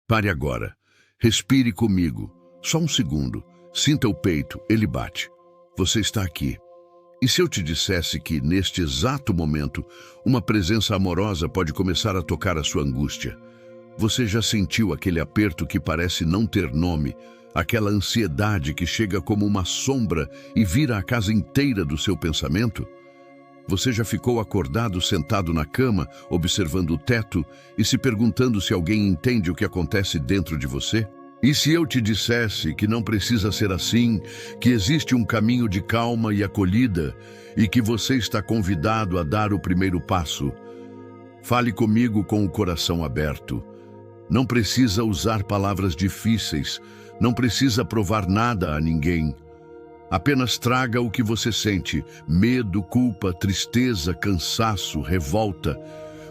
Pare agora. Respire comigo. Só um segundo. Sinta o peito, ele bate. Você está aqui. E se eu te dissesse que, neste exato momento, uma presença amorosa pode começar a tocar a sua angústia? Você já sentiu aquele aperto que parece não ter nome, aquela ansiedade que chega como uma sombra e vira a casa inteira do seu pensamento? Você já ficou acordado sentado na cama, observando o teto e se perguntando se alguém entende o que acontece dentro de você? E se eu te dissesse que não precisa ser assim, que existe um caminho de calma e acolhida e que você está convidado a dar o primeiro passo? Fale comigo com o coração aberto. Não precisa usar palavras difíceis, não precisa provar nada a ninguém. Apenas traga o que você sente: medo, culpa, tristeza, cansaço, revolta.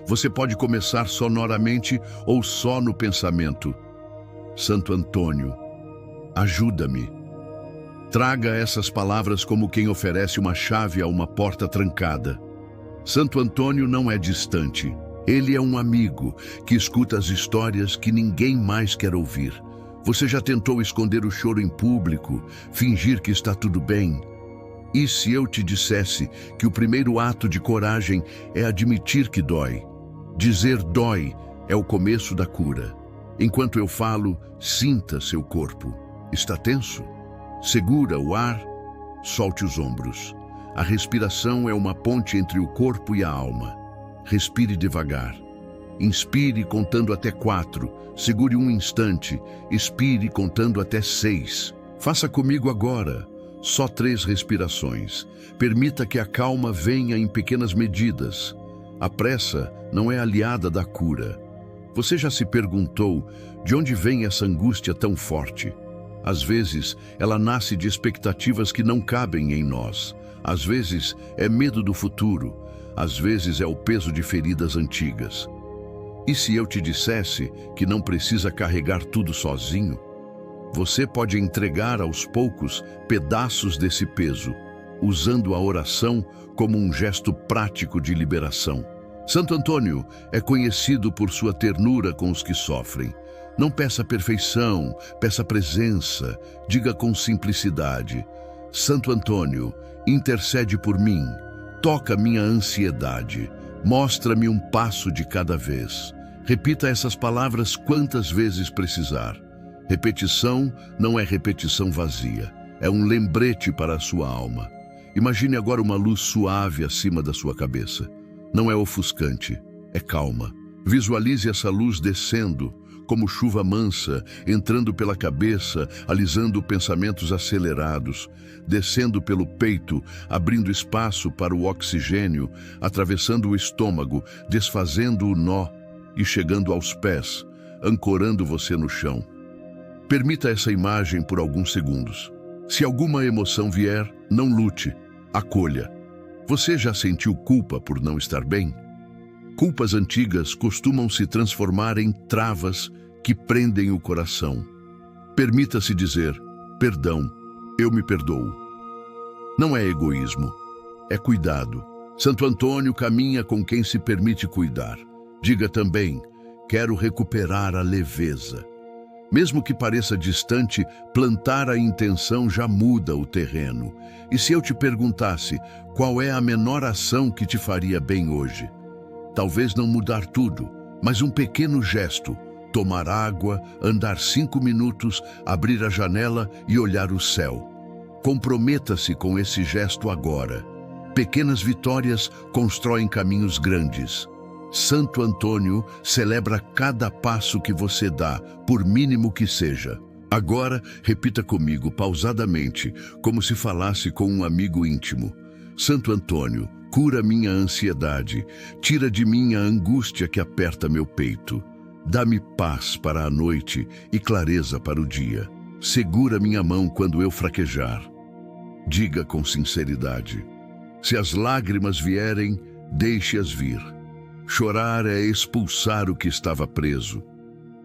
Você pode começar sonoramente ou só no pensamento. Santo Antônio, ajuda-me. Traga essas palavras como quem oferece uma chave a uma porta trancada. Santo Antônio não é distante. Ele é um amigo que escuta as histórias que ninguém mais quer ouvir. Você já tentou esconder o choro em público, fingir que está tudo bem? E se eu te dissesse que o primeiro ato de coragem é admitir que dói? Dizer dói é o começo da cura. Enquanto eu falo, sinta seu corpo. Está tenso? Segura o ar, solte os ombros. A respiração é uma ponte entre o corpo e a alma. Respire devagar. Inspire contando até 4. Segure um instante. Expire contando até 6. Faça comigo agora. Só 3 respirações. Permita que a calma venha em pequenas medidas. A pressa não é aliada da cura. Você já se perguntou de onde vem essa angústia tão forte? Às vezes, ela nasce de expectativas que não cabem em nós. Às vezes, é medo do futuro. Às vezes, é o peso de feridas antigas. E se eu te dissesse que não precisa carregar tudo sozinho? Você pode entregar aos poucos pedaços desse peso, usando a oração como um gesto prático de liberação. Santo Antônio é conhecido por sua ternura com os que sofrem. Não peça perfeição, peça presença, diga com simplicidade: Santo Antônio, intercede por mim, toca minha ansiedade, mostra-me um passo de cada vez. Repita essas palavras quantas vezes precisar. Repetição não é repetição vazia, é um lembrete para a sua alma. Imagine agora uma luz suave acima da sua cabeça. Não é ofuscante, é calma. Visualize essa luz descendo, como chuva mansa, entrando pela cabeça, alisando pensamentos acelerados, descendo pelo peito, abrindo espaço para o oxigênio, atravessando o estômago, desfazendo o nó e chegando aos pés, ancorando você no chão. Permita essa imagem por alguns segundos. Se alguma emoção vier, não lute, acolha. Você já sentiu culpa por não estar bem? Culpas antigas costumam se transformar em travas que prendem o coração. Permita-se dizer: perdão, eu me perdoo. Não é egoísmo, é cuidado. Santo Antônio caminha com quem se permite cuidar. Diga também: quero recuperar a leveza. Mesmo que pareça distante, plantar a intenção já muda o terreno. E se eu te perguntasse qual é a menor ação que te faria bem hoje? Talvez não mudar tudo, mas um pequeno gesto: tomar água, andar 5 minutos, abrir a janela e olhar o céu. Comprometa-se com esse gesto agora. Pequenas vitórias constroem caminhos grandes. Santo Antônio celebra cada passo que você dá, por mínimo que seja. Agora, repita comigo pausadamente, como se falasse com um amigo íntimo: Santo Antônio, cura minha ansiedade, tira de mim a angústia que aperta meu peito. Dá-me paz para a noite e clareza para o dia. Segura minha mão quando eu fraquejar. Diga com sinceridade: se as lágrimas vierem, deixe-as vir. Chorar é expulsar o que estava preso.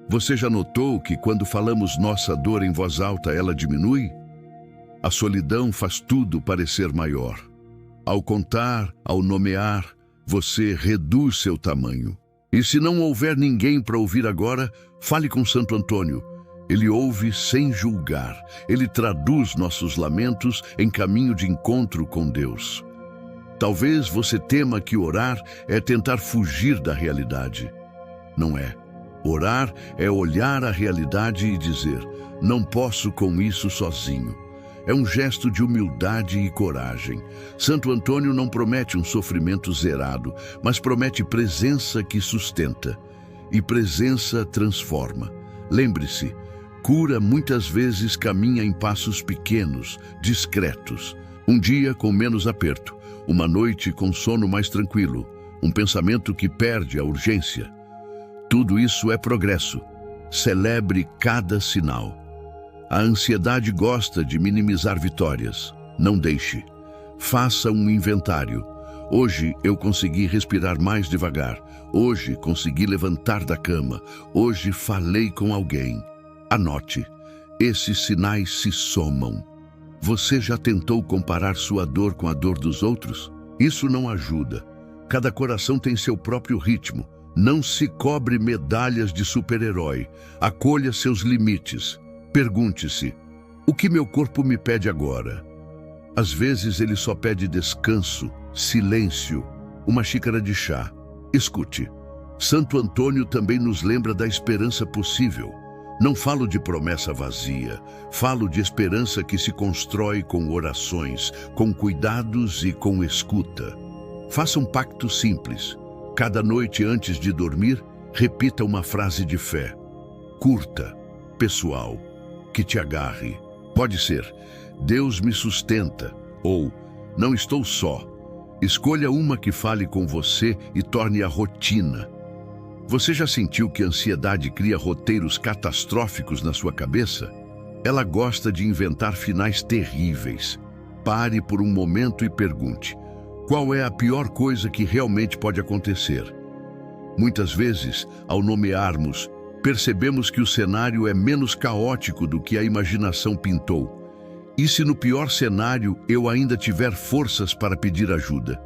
Você já notou que quando falamos nossa dor em voz alta, ela diminui? A solidão faz tudo parecer maior. Ao contar, ao nomear, você reduz seu tamanho. E se não houver ninguém para ouvir agora, fale com Santo Antônio. Ele ouve sem julgar. Ele traduz nossos lamentos em caminho de encontro com Deus. Talvez você tema que orar é tentar fugir da realidade. Não é. Orar é olhar a realidade e dizer: não posso com isso sozinho. É um gesto de humildade e coragem. Santo Antônio não promete um sofrimento zerado, mas promete presença que sustenta. E presença transforma. Lembre-se, cura muitas vezes caminha em passos pequenos, discretos. Um dia com menos aperto, uma noite com sono mais tranquilo, um pensamento que perde a urgência. Tudo isso é progresso. Celebre cada sinal. A ansiedade gosta de minimizar vitórias. Não deixe. Faça um inventário. Hoje eu consegui respirar mais devagar. Hoje consegui levantar da cama. Hoje falei com alguém. Anote. Esses sinais se somam. Você já tentou comparar sua dor com a dor dos outros? Isso não ajuda. Cada coração tem seu próprio ritmo. Não se cobre medalhas de super-herói. Acolha seus limites. Pergunte-se: o que meu corpo me pede agora? Às vezes ele só pede descanso, silêncio, uma xícara de chá. Escute. Santo Antônio também nos lembra da esperança possível. Não falo de promessa vazia. Falo de esperança que se constrói com orações, com cuidados e com escuta. Faça um pacto simples. Cada noite antes de dormir, repita uma frase de fé. Curta, pessoal, que te agarre. Pode ser: Deus me sustenta, ou não estou só. Escolha uma que fale com você e torne a rotina. Você já sentiu que a ansiedade cria roteiros catastróficos na sua cabeça? Ela gosta de inventar finais terríveis. Pare por um momento e pergunte: qual é a pior coisa que realmente pode acontecer? Muitas vezes, ao nomearmos, percebemos que o cenário é menos caótico do que a imaginação pintou. E se no pior cenário eu ainda tiver forças para pedir ajuda?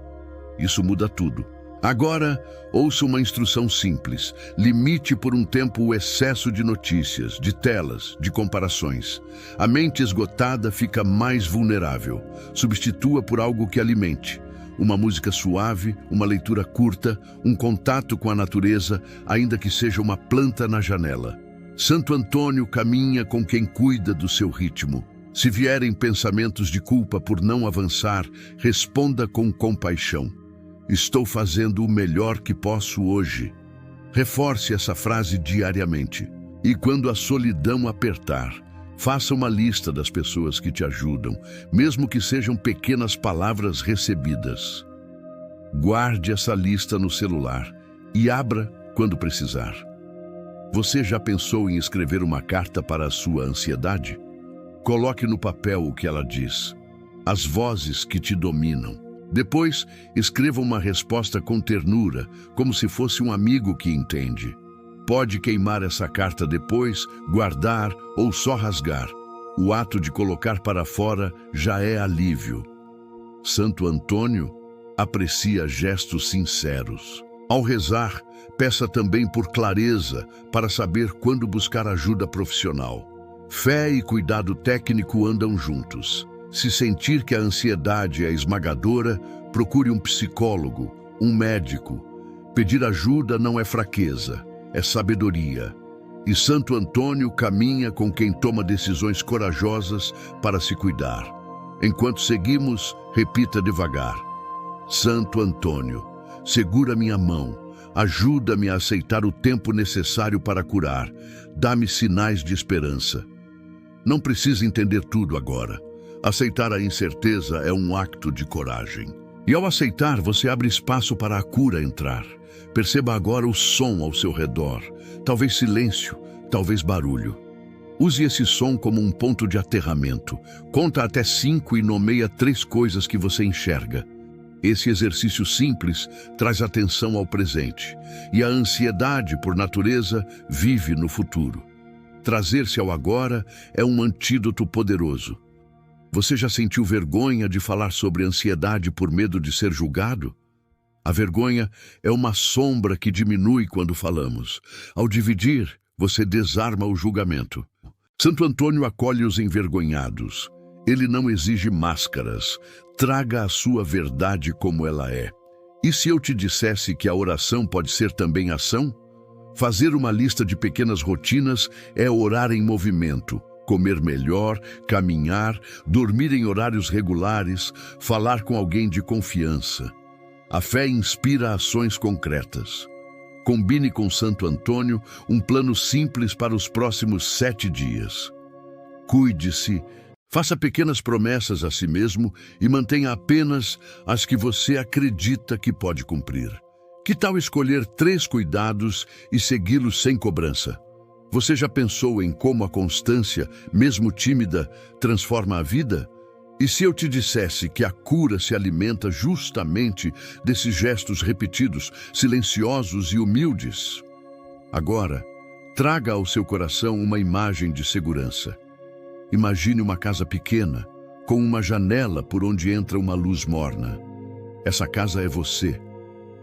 Isso muda tudo. Agora, ouça uma instrução simples. Limite por um tempo o excesso de notícias, de telas, de comparações. A mente esgotada fica mais vulnerável. Substitua por algo que alimente. Uma música suave, uma leitura curta, um contato com a natureza, ainda que seja uma planta na janela. Santo Antônio caminha com quem cuida do seu ritmo. Se vierem pensamentos de culpa por não avançar, responda com compaixão: estou fazendo o melhor que posso hoje. Reforce essa frase diariamente. E quando a solidão apertar, faça uma lista das pessoas que te ajudam, mesmo que sejam pequenas palavras recebidas. Guarde essa lista no celular e abra quando precisar. Você já pensou em escrever uma carta para a sua ansiedade? Coloque no papel o que ela diz, as vozes que te dominam. Depois, escreva uma resposta com ternura, como se fosse um amigo que entende. Pode queimar essa carta depois, guardar ou só rasgar. O ato de colocar para fora já é alívio. Santo Antônio aprecia gestos sinceros. Ao rezar, peça também por clareza para saber quando buscar ajuda profissional. Fé e cuidado técnico andam juntos. Se sentir que a ansiedade é esmagadora, procure um psicólogo, um médico. Pedir ajuda não é fraqueza, é sabedoria. E Santo Antônio caminha com quem toma decisões corajosas para se cuidar. Enquanto seguimos, repita devagar: Santo Antônio, segura minha mão, ajuda-me a aceitar o tempo necessário para curar, dá-me sinais de esperança. Não precisa entender tudo agora. Aceitar a incerteza é um acto de coragem. E ao aceitar, você abre espaço para a cura entrar. Perceba agora o som ao seu redor, talvez silêncio, talvez barulho. Use esse som como um ponto de aterramento. Conta até 5 e nomeia 3 coisas que você enxerga. Esse exercício simples traz atenção ao presente, e a ansiedade, por natureza, vive no futuro. Trazer-se ao agora é um antídoto poderoso. Você já sentiu vergonha de falar sobre ansiedade por medo de ser julgado? A vergonha é uma sombra que diminui quando falamos. Ao dividir, você desarma o julgamento. Santo Antônio acolhe os envergonhados. Ele não exige máscaras. Traga a sua verdade como ela é. E se eu te dissesse que a oração pode ser também ação? Fazer uma lista de pequenas rotinas é orar em movimento. Comer melhor, caminhar, dormir em horários regulares, falar com alguém de confiança. A fé inspira ações concretas. Combine com Santo Antônio um plano simples para os próximos 7 dias. Cuide-se, faça pequenas promessas a si mesmo e mantenha apenas as que você acredita que pode cumprir. Que tal escolher 3 cuidados e segui-los sem cobrança? Você já pensou em como a constância, mesmo tímida, transforma a vida? E se eu te dissesse que a cura se alimenta justamente desses gestos repetidos, silenciosos e humildes? Agora, traga ao seu coração uma imagem de segurança. Imagine uma casa pequena, com uma janela por onde entra uma luz morna. Essa casa é você.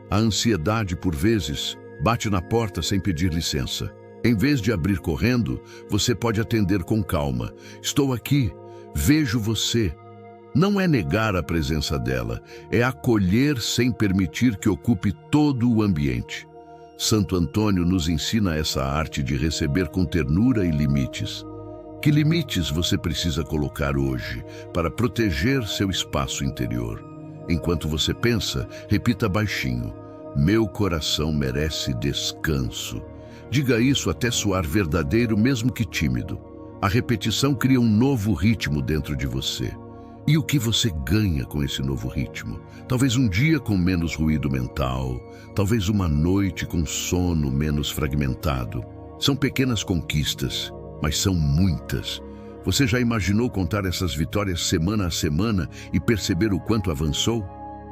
A ansiedade, por vezes, bate na porta sem pedir licença. Em vez de abrir correndo, você pode atender com calma. Estou aqui, vejo você. Não é negar a presença dela, é acolher sem permitir que ocupe todo o ambiente. Santo Antônio nos ensina essa arte de receber com ternura e limites. Que limites você precisa colocar hoje para proteger seu espaço interior? Enquanto você pensa, repita baixinho: meu coração merece descanso. Diga isso até soar verdadeiro, mesmo que tímido. A repetição cria um novo ritmo dentro de você. E o que você ganha com esse novo ritmo? Talvez um dia com menos ruído mental, talvez uma noite com sono menos fragmentado. São pequenas conquistas, mas são muitas. Você já imaginou contar essas vitórias semana a semana e perceber o quanto avançou?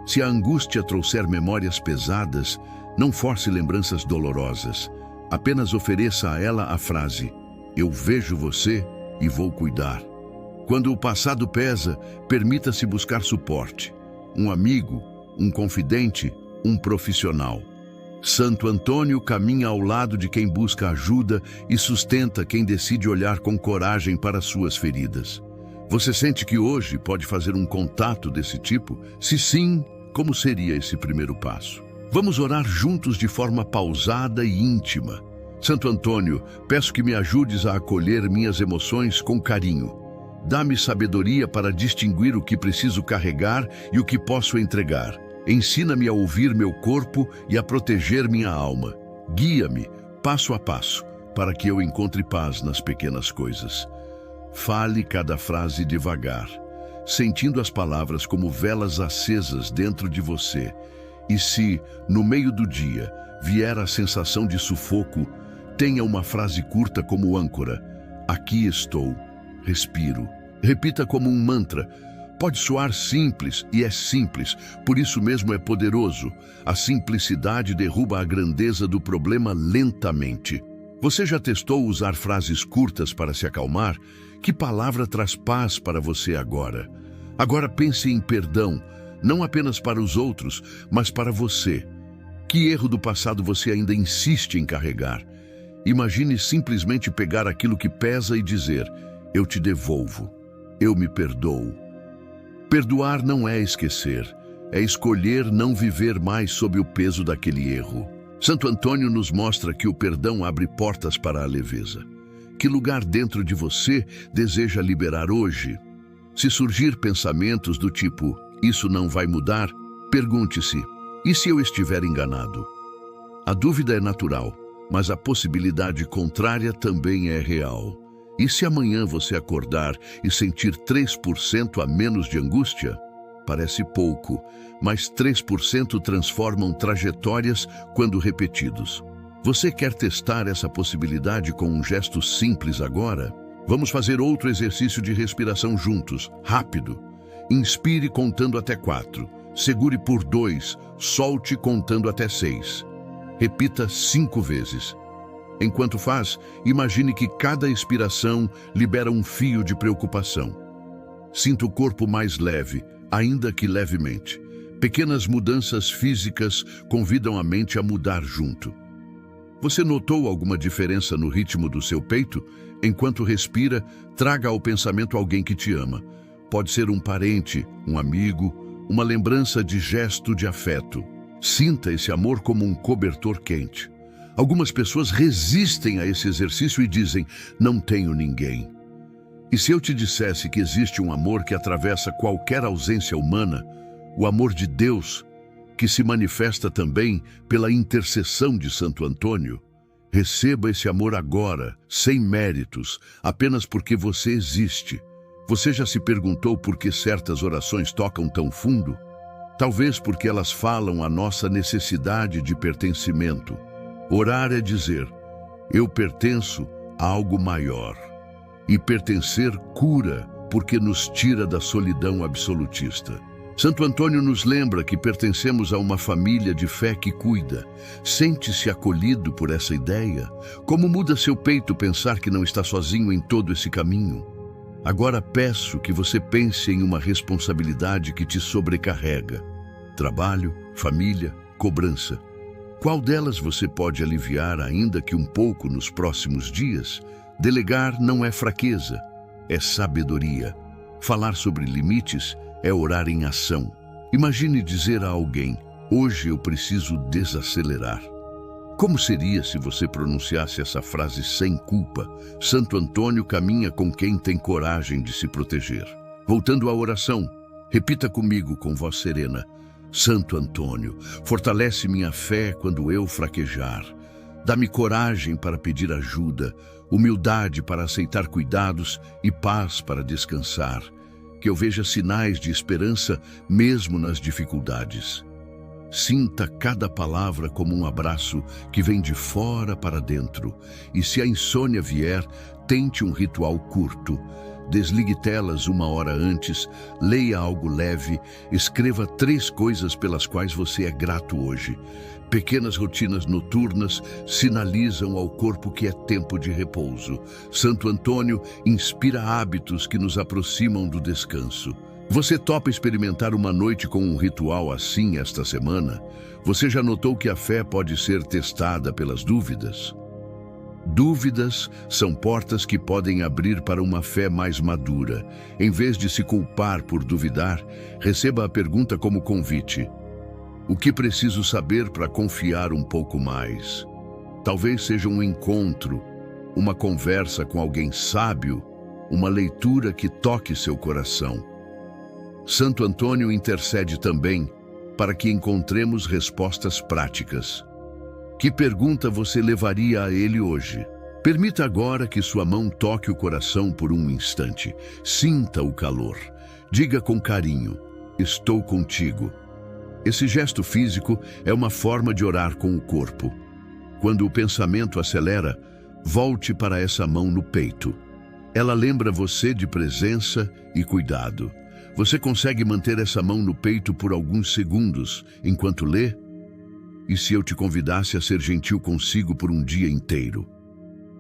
Se a angústia trouxer memórias pesadas, não force lembranças dolorosas. Apenas ofereça a ela a frase: eu vejo você e vou cuidar. Quando o passado pesa, permita-se buscar suporte. Um amigo, um confidente, um profissional. Santo Antônio caminha ao lado de quem busca ajuda e sustenta quem decide olhar com coragem para suas feridas. Você sente que hoje pode fazer um contato desse tipo? Se sim, como seria esse primeiro passo? Vamos orar juntos de forma pausada e íntima. Santo Antônio, peço que me ajudes a acolher minhas emoções com carinho. Dá-me sabedoria para distinguir o que preciso carregar e o que posso entregar. Ensina-me a ouvir meu corpo e a proteger minha alma. Guia-me, passo a passo, para que eu encontre paz nas pequenas coisas. Fale cada frase devagar, sentindo as palavras como velas acesas dentro de você. E se, no meio do dia, vier a sensação de sufoco, tenha uma frase curta como âncora: aqui estou, respiro. Repita como um mantra. Pode soar simples, e é simples, por isso mesmo é poderoso. A simplicidade derruba a grandeza do problema lentamente. Você já testou usar frases curtas para se acalmar? Que palavra traz paz para você agora? Agora pense em perdão, não apenas para os outros, mas para você. Que erro do passado você ainda insiste em carregar? Imagine simplesmente pegar aquilo que pesa e dizer: eu te devolvo, eu me perdoo. Perdoar não é esquecer, é escolher não viver mais sob o peso daquele erro. Santo Antônio nos mostra que o perdão abre portas para a leveza. Que lugar dentro de você deseja liberar hoje? Se surgir pensamentos do tipo: isso não vai mudar, pergunte-se: e se eu estiver enganado? A dúvida é natural, mas a possibilidade contrária também é real. E se amanhã você acordar e sentir 3% a menos de angústia? Parece pouco, mas 3% transformam trajetórias quando repetidos. Você quer testar essa possibilidade com um gesto simples agora? Vamos fazer outro exercício de respiração juntos, rápido. Inspire contando até 4, segure por 2, solte contando até 6. Repita 5 vezes. Enquanto faz, imagine que cada expiração libera um fio de preocupação. Sinta o corpo mais leve, ainda que levemente. Pequenas mudanças físicas convidam a mente a mudar junto. Você notou alguma diferença no ritmo do seu peito? Enquanto respira, traga ao pensamento alguém que te ama. Pode ser um parente, um amigo, uma lembrança de gesto de afeto. Sinta esse amor como um cobertor quente. Algumas pessoas resistem a esse exercício e dizem, não tenho ninguém. E se eu te dissesse que existe um amor que atravessa qualquer ausência humana, o amor de Deus, que se manifesta também pela intercessão de Santo Antônio? Receba esse amor agora, sem méritos, apenas porque você existe. Você já se perguntou por que certas orações tocam tão fundo? Talvez porque elas falam a nossa necessidade de pertencimento. Orar é dizer, eu pertenço a algo maior. E pertencer cura, porque nos tira da solidão absolutista. Santo Antônio nos lembra que pertencemos a uma família de fé que cuida. Sente-se acolhido por essa ideia? Como muda seu peito pensar que não está sozinho em todo esse caminho? Agora peço que você pense em uma responsabilidade que te sobrecarrega. Trabalho, família, cobrança. Qual delas você pode aliviar ainda que um pouco nos próximos dias? Delegar não é fraqueza, é sabedoria. Falar sobre limites é orar em ação. Imagine dizer a alguém, hoje eu preciso desacelerar. Como seria se você pronunciasse essa frase sem culpa? Santo Antônio caminha com quem tem coragem de se proteger. Voltando à oração, repita comigo com voz serena. Santo Antônio, fortalece minha fé quando eu fraquejar. Dá-me coragem para pedir ajuda, humildade para aceitar cuidados e paz para descansar. Que eu veja sinais de esperança mesmo nas dificuldades. Sinta cada palavra como um abraço que vem de fora para dentro. E se a insônia vier, tente um ritual curto. Desligue telas 1 hora antes, leia algo leve, escreva 3 coisas pelas quais você é grato hoje. Pequenas rotinas noturnas sinalizam ao corpo que é tempo de repouso. Santo Antônio inspira hábitos que nos aproximam do descanso. Você topa experimentar uma noite com um ritual assim esta semana? Você já notou que a fé pode ser testada pelas dúvidas? Dúvidas são portas que podem abrir para uma fé mais madura. Em vez de se culpar por duvidar, receba a pergunta como convite. O que preciso saber para confiar um pouco mais? Talvez seja um encontro, uma conversa com alguém sábio, uma leitura que toque seu coração. Santo Antônio intercede também para que encontremos respostas práticas. Que pergunta você levaria a ele hoje? Permita agora que sua mão toque o coração por um instante. Sinta o calor. Diga com carinho, estou contigo. Esse gesto físico é uma forma de orar com o corpo. Quando o pensamento acelera, volte para essa mão no peito. Ela lembra você de presença e cuidado. Você consegue manter essa mão no peito por alguns segundos enquanto lê? E se eu te convidasse a ser gentil consigo por um dia inteiro?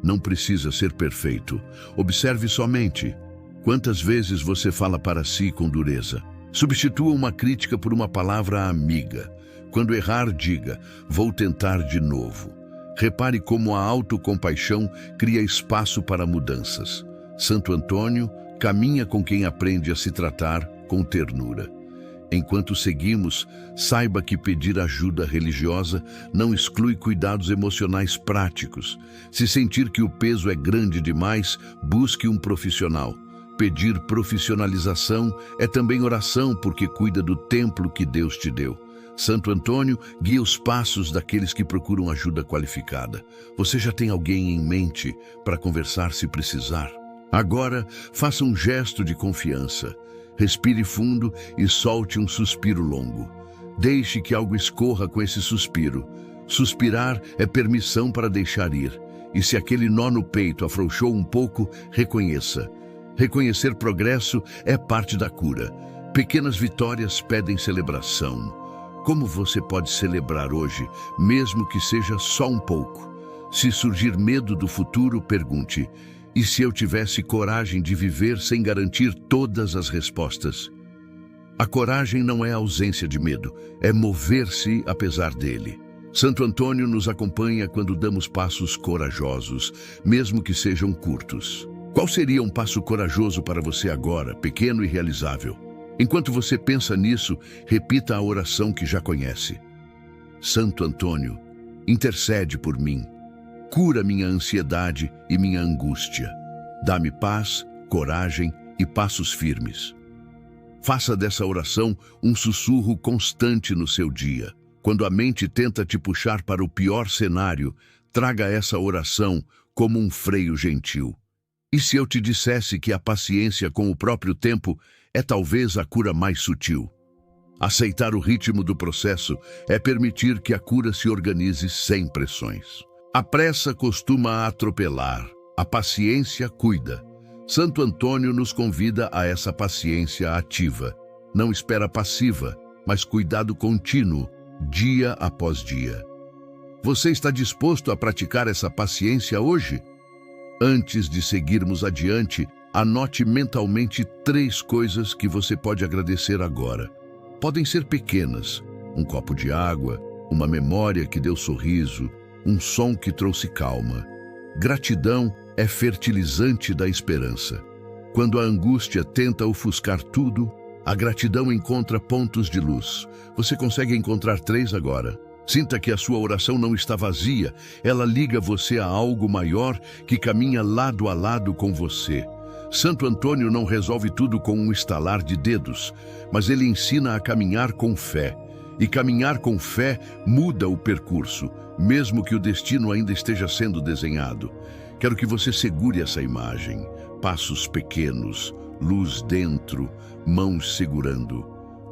Não precisa ser perfeito. Observe somente quantas vezes você fala para si com dureza. Substitua uma crítica por uma palavra amiga. Quando errar, diga, vou tentar de novo. Repare como a autocompaixão cria espaço para mudanças. Santo Antônio caminha com quem aprende a se tratar com ternura. Enquanto seguimos, saiba que pedir ajuda religiosa não exclui cuidados emocionais práticos. Se sentir que o peso é grande demais, busque um profissional. Pedir profissionalização é também oração porque cuida do templo que Deus te deu. Santo Antônio guia os passos daqueles que procuram ajuda qualificada. Você já tem alguém em mente para conversar se precisar? Agora, faça um gesto de confiança. Respire fundo e solte um suspiro longo. Deixe que algo escorra com esse suspiro. Suspirar é permissão para deixar ir. E se aquele nó no peito afrouxou um pouco, reconheça. Reconhecer progresso é parte da cura. Pequenas vitórias pedem celebração. Como você pode celebrar hoje, mesmo que seja só um pouco? Se surgir medo do futuro, pergunte: e se eu tivesse coragem de viver sem garantir todas as respostas? A coragem não é ausência de medo, é mover-se apesar dele. Santo Antônio nos acompanha quando damos passos corajosos, mesmo que sejam curtos. Qual seria um passo corajoso para você agora, pequeno e realizável? Enquanto você pensa nisso, repita a oração que já conhece. Santo Antônio, intercede por mim. Cura minha ansiedade e minha angústia. Dá-me paz, coragem e passos firmes. Faça dessa oração um sussurro constante no seu dia. Quando a mente tenta te puxar para o pior cenário, traga essa oração como um freio gentil. E se eu te dissesse que a paciência com o próprio tempo é talvez a cura mais sutil? Aceitar o ritmo do processo é permitir que a cura se organize sem pressões. A pressa costuma atropelar, a paciência cuida. Santo Antônio nos convida a essa paciência ativa. Não espera passiva, mas cuidado contínuo, dia após dia. Você está disposto a praticar essa paciência hoje? Antes de seguirmos adiante, anote mentalmente 3 coisas que você pode agradecer agora. Podem ser pequenas: um copo de água, uma memória que deu sorriso, um som que trouxe calma. Gratidão é fertilizante da esperança. Quando a angústia tenta ofuscar tudo, a gratidão encontra pontos de luz. Você consegue encontrar 3 agora. Sinta que a sua oração não está vazia, ela liga você a algo maior que caminha lado a lado com você. Santo Antônio não resolve tudo com um estalar de dedos, mas ele ensina a caminhar com fé. E caminhar com fé muda o percurso, mesmo que o destino ainda esteja sendo desenhado. Quero que você segure essa imagem. Passos pequenos, luz dentro, mãos segurando.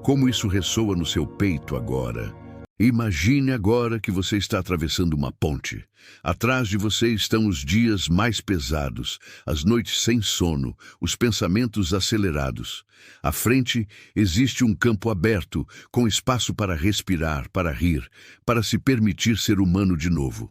Como isso ressoa no seu peito agora? Imagine agora que você está atravessando uma ponte. Atrás de você estão os dias mais pesados, as noites sem sono, os pensamentos acelerados. À frente existe um campo aberto, com espaço para respirar, para rir, para se permitir ser humano de novo.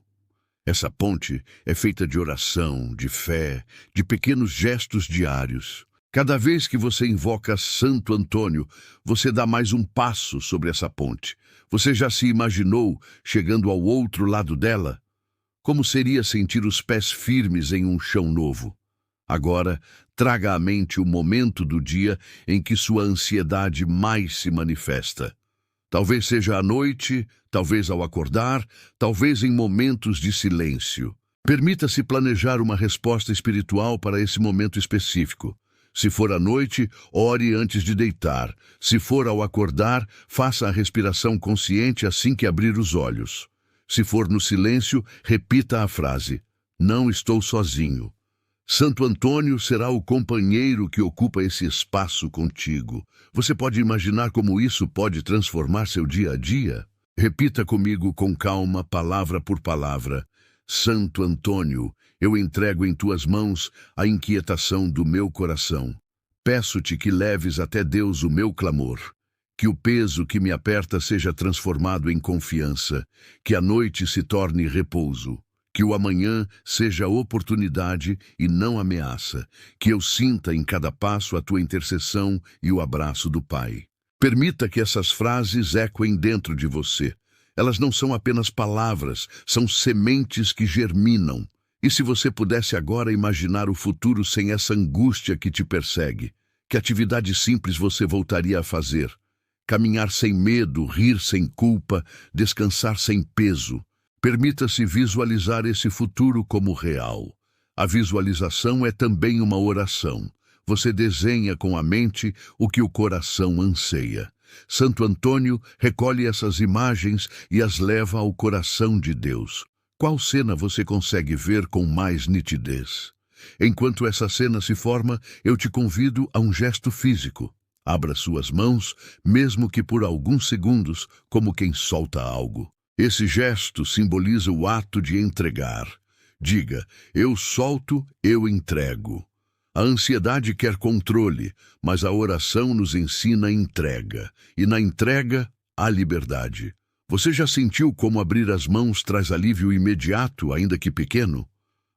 Essa ponte é feita de oração, de fé, de pequenos gestos diários. Cada vez que você invoca Santo Antônio, você dá mais um passo sobre essa ponte. Você já se imaginou chegando ao outro lado dela? Como seria sentir os pés firmes em um chão novo? Agora, traga à mente o momento do dia em que sua ansiedade mais se manifesta. Talvez seja à noite, talvez ao acordar, talvez em momentos de silêncio. Permita-se planejar uma resposta espiritual para esse momento específico. Se for à noite, ore antes de deitar. Se for ao acordar, faça a respiração consciente assim que abrir os olhos. Se for no silêncio, repita a frase: não estou sozinho. Santo Antônio será o companheiro que ocupa esse espaço contigo. Você pode imaginar como isso pode transformar seu dia a dia? Repita comigo com calma, palavra por palavra. Santo Antônio, eu entrego em tuas mãos a inquietação do meu coração. Peço-te que leves até Deus o meu clamor. Que o peso que me aperta seja transformado em confiança. Que a noite se torne repouso. Que o amanhã seja oportunidade e não ameaça. Que eu sinta em cada passo a tua intercessão e o abraço do Pai. Permita que essas frases ecoem dentro de você. Elas não são apenas palavras, são sementes que germinam. E se você pudesse agora imaginar o futuro sem essa angústia que te persegue, que atividade simples você voltaria a fazer? Caminhar sem medo, rir sem culpa, descansar sem peso. Permita-se visualizar esse futuro como real. A visualização é também uma oração. Você desenha com a mente o que o coração anseia. Santo Antônio recolhe essas imagens e as leva ao coração de Deus. Qual cena você consegue ver com mais nitidez? Enquanto essa cena se forma, eu te convido a um gesto físico. Abra suas mãos, mesmo que por alguns segundos, como quem solta algo. Esse gesto simboliza o ato de entregar. Diga: eu solto, eu entrego. A ansiedade quer controle, mas a oração nos ensina a entrega. E na entrega, há liberdade. Você já sentiu como abrir as mãos traz alívio imediato, ainda que pequeno?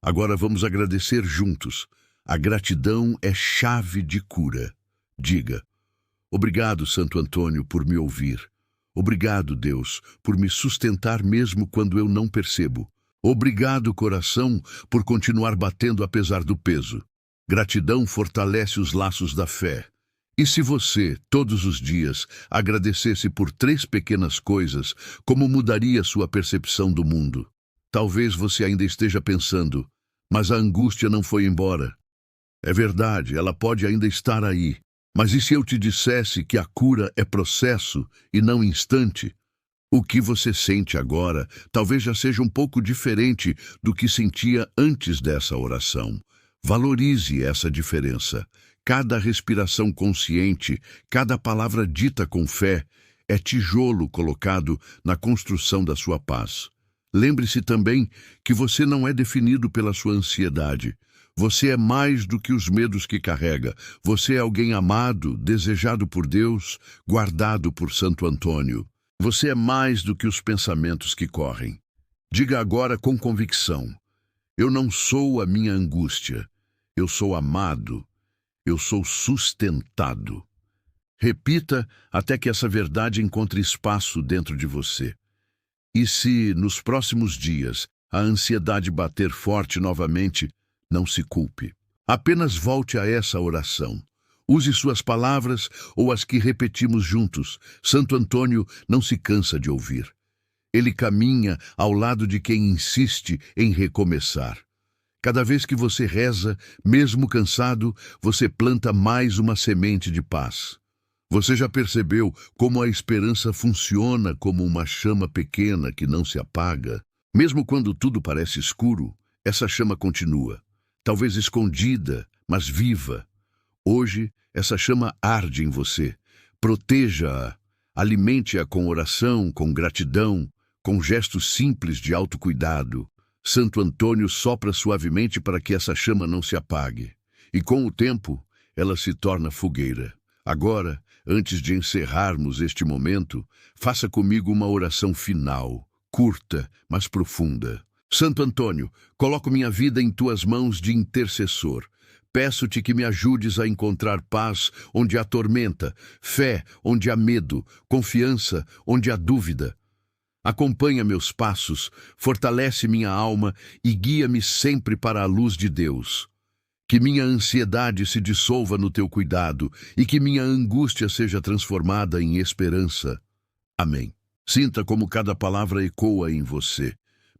Agora vamos agradecer juntos. A gratidão é chave de cura. Diga: Obrigado, Santo Antônio, por me ouvir. Obrigado, Deus, por me sustentar mesmo quando eu não percebo. Obrigado, coração, por continuar batendo apesar do peso. Gratidão fortalece os laços da fé. E se você, todos os dias, agradecesse por 3 pequenas coisas, como mudaria sua percepção do mundo? Talvez você ainda esteja pensando, mas a angústia não foi embora. É verdade, ela pode ainda estar aí. Mas e se eu te dissesse que a cura é processo e não instante? O que você sente agora talvez já seja um pouco diferente do que sentia antes dessa oração. Valorize essa diferença. Cada respiração consciente, cada palavra dita com fé, é tijolo colocado na construção da sua paz. Lembre-se também que você não é definido pela sua ansiedade. Você é mais do que os medos que carrega. Você é alguém amado, desejado por Deus, guardado por Santo Antônio. Você é mais do que os pensamentos que correm. Diga agora com convicção: eu não sou a minha angústia. Eu sou amado. Eu sou sustentado. Repita até que essa verdade encontre espaço dentro de você. E se, nos próximos dias, a ansiedade bater forte novamente, não se culpe. Apenas volte a essa oração. Use suas palavras ou as que repetimos juntos. Santo Antônio não se cansa de ouvir. Ele caminha ao lado de quem insiste em recomeçar. Cada vez que você reza, mesmo cansado, você planta mais uma semente de paz. Você já percebeu como a esperança funciona como uma chama pequena que não se apaga? Mesmo quando tudo parece escuro, essa chama continua. Talvez escondida, mas viva. Hoje, essa chama arde em você. Proteja-a, alimente-a com oração, com gratidão, com gestos simples de autocuidado. Santo Antônio sopra suavemente para que essa chama não se apague. E com o tempo, ela se torna fogueira. Agora, antes de encerrarmos este momento, faça comigo uma oração final, curta, mas profunda. Santo Antônio, coloco minha vida em tuas mãos de intercessor. Peço-te que me ajudes a encontrar paz onde há tormenta, fé onde há medo, confiança onde há dúvida. Acompanha meus passos, fortalece minha alma e guia-me sempre para a luz de Deus. Que minha ansiedade se dissolva no teu cuidado e que minha angústia seja transformada em esperança. Amém. Sinta como cada palavra ecoa em você.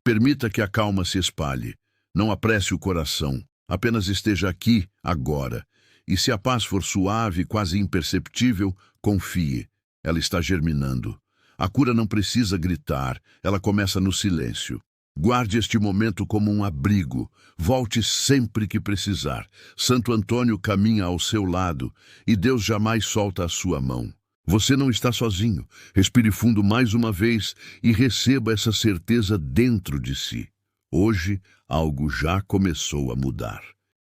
Permita que a calma se espalhe. Não apresse o coração. Apenas esteja aqui, agora. E se a paz for suave, quase imperceptível, confie. Ela está germinando. A cura não precisa gritar, ela começa no silêncio. Guarde este momento como um abrigo. Volte sempre que precisar. Santo Antônio caminha ao seu lado e Deus jamais solta a sua mão. Você não está sozinho. Respire fundo mais uma vez e receba essa certeza dentro de si. Hoje, algo já começou a mudar.